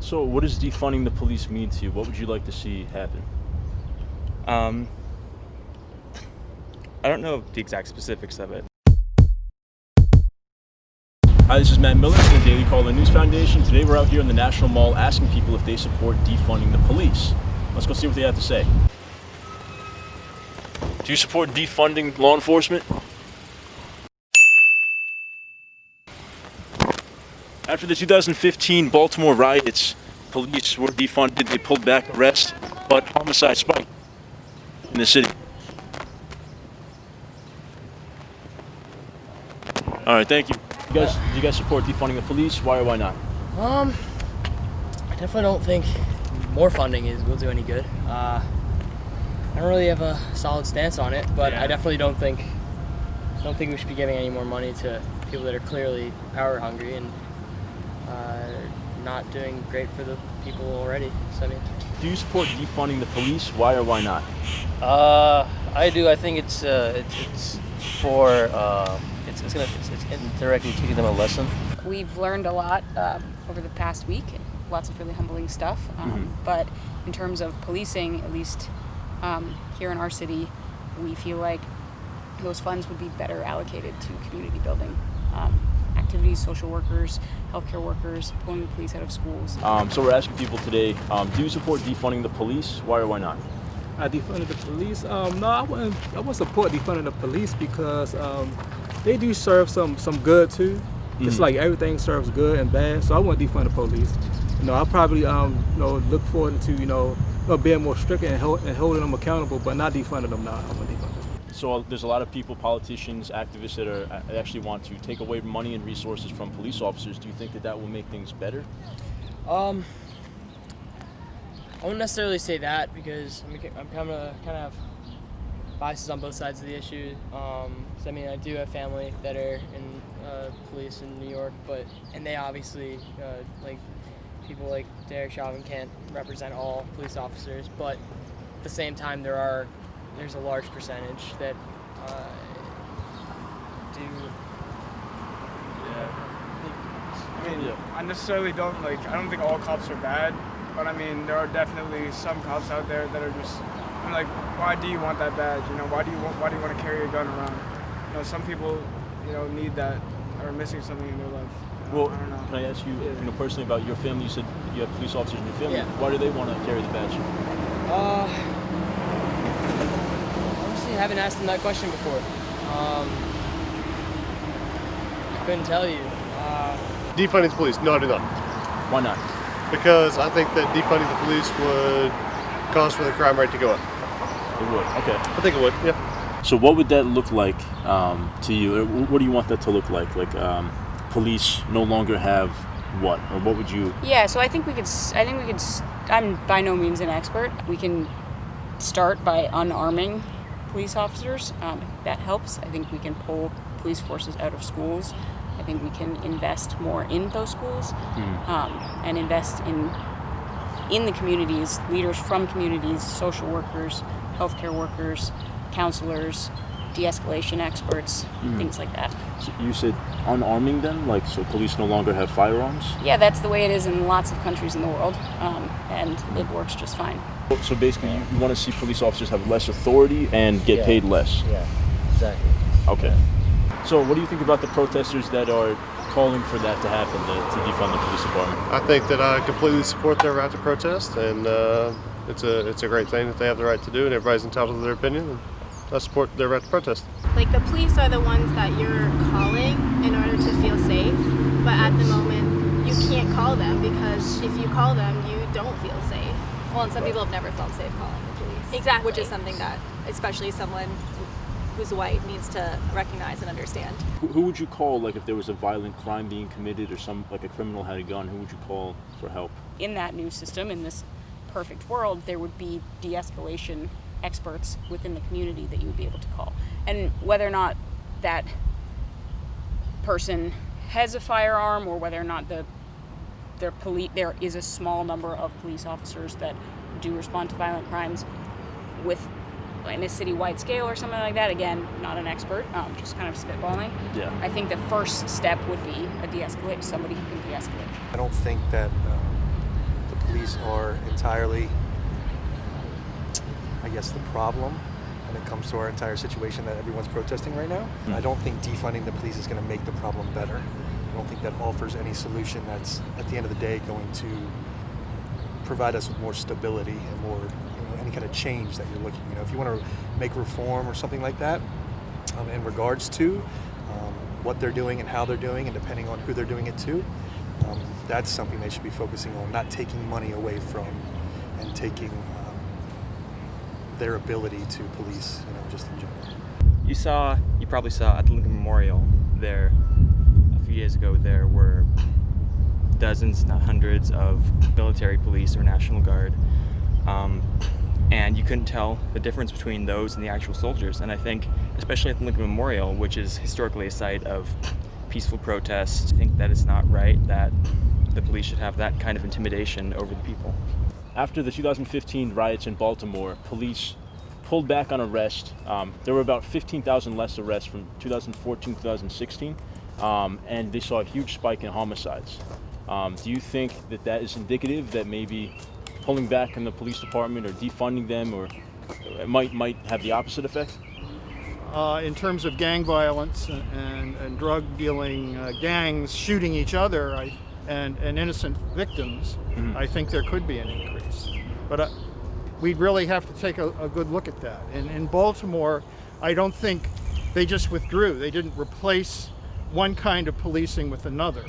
So what does defunding the police mean to you? What would you like to see happen? I don't know the exact specifics of it. Hi, this is Matt Miller from the Daily Caller News Foundation. Today we're out here in the National Mall asking people if they support defunding the police. Let's go see what they have to say. Do you support defunding law enforcement? After the 2015 Baltimore riots, police were defunded. They pulled back arrests, but homicide spiked in the city. All right, thank you. Do you guys support defunding the police? Why or why not? I definitely don't think more funding will do any good. I don't really have a solid stance on it, but I definitely don't think we should be giving any more money to people that are clearly power hungry and not doing great for the people already. So, Do you support defunding the police? Why or why not? I do. I think it's for it's indirectly teaching them a lesson. We've learned a lot over the past week, lots of really humbling stuff. But in terms of policing, at least here in our city, we feel like those funds would be better allocated to community building activities, social workers, healthcare workers, pulling the police out of schools. So we're asking people today, do you support defunding the police? Why or why not? Defunding the police? No, I wouldn't support defunding the police because they do serve some good too. It's like everything serves good and bad, so I wouldn't defund the police. I probably look forward to being more strict and holding them accountable, but not defunding them. No, I wouldn't defund them. So there's a lot of people, politicians, activists that actually want to take away money and resources from police officers. Do you think that will make things better? I wouldn't necessarily say that because I'm kind of have biases on both sides of the issue. So, I do have family that are in police in New York, and they obviously like people like Derek Chauvin can't represent all police officers, but at the same time there's a large percentage that do. I necessarily don't I don't think all cops are bad, but there are definitely some cops out there that are just why do you want that badge? Why do you want to carry a gun around? Some people need that or missing something in their life. Well, I don't know. can I ask you, personally about your family? You said you have police officers in your family. Yeah. Why do they want to carry the badge? Honestly, I haven't asked them that question before. I couldn't tell you. Defunding the police? No, I do not. Why not? Because I think that defunding the police would cause for the crime rate to go up. It would. Okay. I think it would. Yeah. So what would that look like to you? What do you want that to look like? Police no longer have what, or what would you? Yeah, so I think we could. I'm by no means an expert. We can start by unarming police officers. That helps. I think we can pull police forces out of schools. I think we can invest more in those schools and invest in the communities, leaders from communities, social workers, healthcare workers, counselors, de-escalation experts, things like that. So you said unarming them, so police no longer have firearms? Yeah, that's the way it is in lots of countries in the world, and it works just fine. So basically, you want to see police officers have less authority and get paid less? Yeah, exactly. Okay. So what do you think about the protesters that are calling for that to happen, to defund the police department? I think that I completely support their right to protest, and it's a great thing that they have the right to do, and everybody's entitled to their opinion. And I support their right to protest. The police are the ones that you're calling in order to feel safe, but at the moment you can't call them because if you call them, you don't feel safe. Well, and some people have never felt safe calling the police. Exactly. Which is something that, especially someone who's white, needs to recognize and understand. Who would you call, if there was a violent crime being committed or a criminal had a gun, who would you call for help? In that new system, in this perfect world, there would be de-escalation experts within the community that you would be able to call. And whether or not that person has a firearm or whether or not there is a small number of police officers that do respond to violent crimes in a city-wide scale or something like that. Again, not an expert, just kind of spitballing. Yeah. I think the first step would be a de-escalate, somebody who can de-escalate. I don't think that police are entirely, I guess, the problem when it comes to our entire situation that everyone's protesting right now. I don't think defunding the police is going to make the problem better. I don't think that offers any solution that's, at the end of the day, going to provide us with more stability and more, any kind of change that you're looking. If you want to make reform or something like that, in regards to what they're doing and how they're doing, and depending on who they're doing it to, that's something they should be focusing on, not taking money away from and taking their ability to police, just in general. You probably saw at the Lincoln Memorial there a few years ago, there were dozens, not hundreds, of military police or National Guard. And you couldn't tell the difference between those and the actual soldiers. And I think, especially at the Lincoln Memorial, which is historically a site of peaceful protest, I think that it's not right that the police should have that kind of intimidation over the people. After the 2015 riots in Baltimore, police pulled back on arrests. There were about 15,000 less arrests from 2014 to 2016, and they saw a huge spike in homicides. Do you think that is indicative that maybe pulling back on the police department or defunding them, or it might have the opposite effect? In terms of gang violence and drug dealing gangs shooting each other and innocent victims, I think there could be an increase. But we'd really have to take a good look at that. In Baltimore, I don't think they just withdrew. They didn't replace one kind of policing with another.